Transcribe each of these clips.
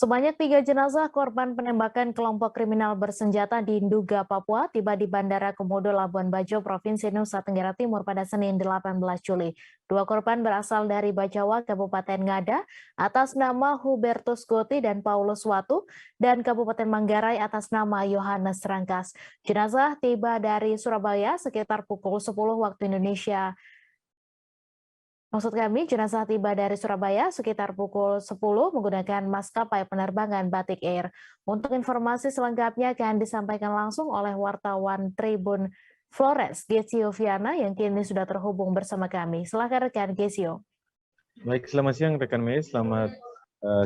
Sebanyak 3 jenazah korban penembakan kelompok kriminal bersenjata di Nduga, Papua tiba di Bandara Komodo Labuan Bajo, Provinsi Nusa Tenggara Timur pada Senin 18 Juli. Dua korban berasal dari Bajawa, Kabupaten Ngada, atas nama Hubertus Goti dan Paulus Watu, dan Kabupaten Manggarai atas nama Yohanes Rangkas. Jenazah tiba dari Surabaya sekitar pukul 10 waktu Indonesia. Maksud kami, jenazah tiba dari Surabaya sekitar pukul 10 menggunakan maskapai penerbangan Batik Air. Untuk informasi selengkapnya akan disampaikan langsung oleh wartawan Tribun Flores, Gezio Viana, yang kini sudah terhubung bersama kami. Silakan rekan Gezio. Baik, selamat siang rekan Mei, selamat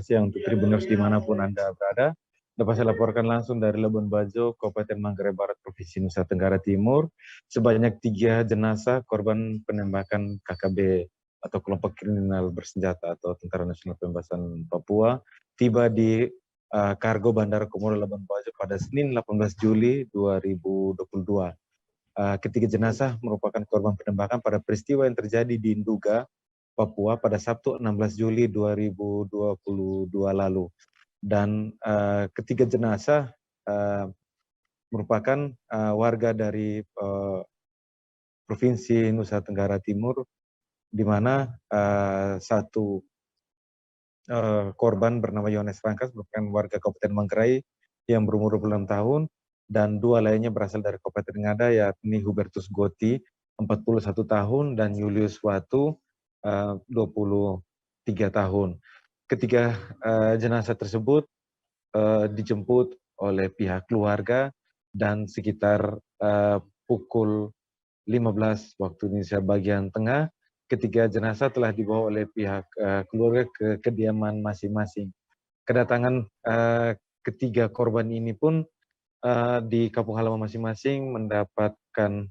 siang untuk Tribuners dimanapun Anda berada. Dapat saya laporkan langsung dari Labuan Bajo, Kabupaten Manggarai Barat, Provinsi Nusa Tenggara Timur. Sebanyak 3 jenazah korban penembakan KKB atau kelompok kriminal bersenjata atau Tentara Nasional Pembebasan Papua tiba di kargo Bandara Komodo Labuan Bajo pada Senin 18 Juli 2022. Ketiga jenazah merupakan korban penembakan pada peristiwa yang terjadi di Nduga, Papua pada Sabtu 16 Juli 2022 lalu. Dan ketiga jenazah merupakan warga dari Provinsi Nusa Tenggara Timur, di mana satu korban bernama Yohanes Rangkas merupakan warga Kabupaten Manggarai yang berumur 26 tahun, dan 2 lainnya berasal dari Kabupaten Ngada, yakni Hubertus Goti 41 tahun dan Julius Watu 23 tahun. Ketiga jenazah tersebut dijemput oleh pihak keluarga dan sekitar pukul 15 waktu Indonesia bagian tengah, ketiga jenazah telah dibawa oleh pihak keluarga ke kediaman masing-masing. Kedatangan ketiga korban ini pun di kampung halaman masing-masing mendapatkan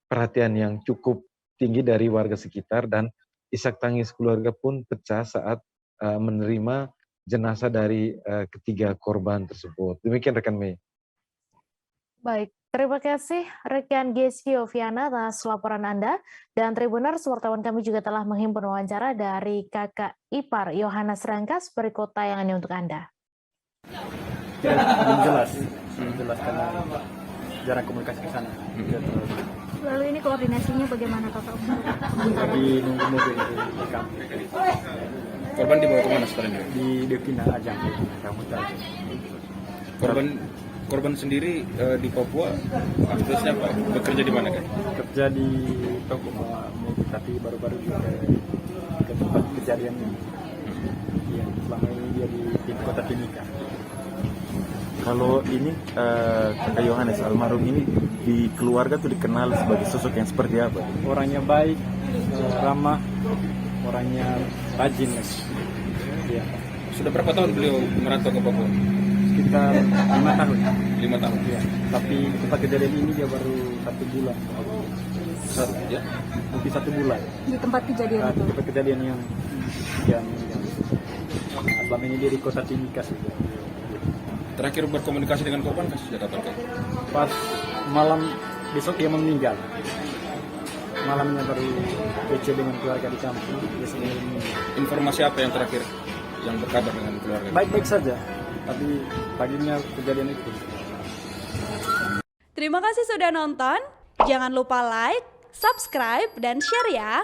perhatian yang cukup tinggi dari warga sekitar, dan isak tangis keluarga pun pecah saat menerima jenazah dari ketiga korban tersebut. Demikian rekan Mei. Baik, terima kasih rekan Gezio Viana atas laporan Anda. Dan Tribuners, wartawan kami juga telah menghimpun wawancara dari kakak ipar Yohanes Rangkas. Berikut tayangannya untuk Anda. Belum jelas karena jarang komunikasi ke sana. Lalu ini koordinasinya bagaimana Bapak? Lagi nunggu mobil di kampung. Korban dibawa kemana sekarang? Di Devina aja, kamu tahu. Korban sendiri di Papua aktivitasnya apa? Bekerja di mana kan? Kerja di toko mobil, tapi baru-baru juga ke tempat kejadian ini. Iya, selama ini dia di kota Timika. Kalau ini kakak Yohanes almarhum ini di keluarga tuh dikenal sebagai sosok yang seperti apa? Orangnya baik, ramah, orangnya rajin. Ya. Sudah berapa tahun beliau merantau ke Papua? Sekitar 5 tahun. 5 tahun. Ya. Tapi tempat kejadian ini dia baru 1 bulan. Ya. Mungkin 1 bulan. Di tempat kejadian itu? Di tempat kejadian yang selama ini dia di kota Timika saja. Terakhir berkomunikasi dengan korban sejak kapan? Pas malam besok dia meninggal. Malamnya baru PC dengan keluarga di kampung. Informasi apa yang terakhir yang berkabar dengan keluarga? Baik-baik saja, tapi paginya kejadian itu. Terima kasih sudah nonton. Jangan lupa like, subscribe, dan share ya.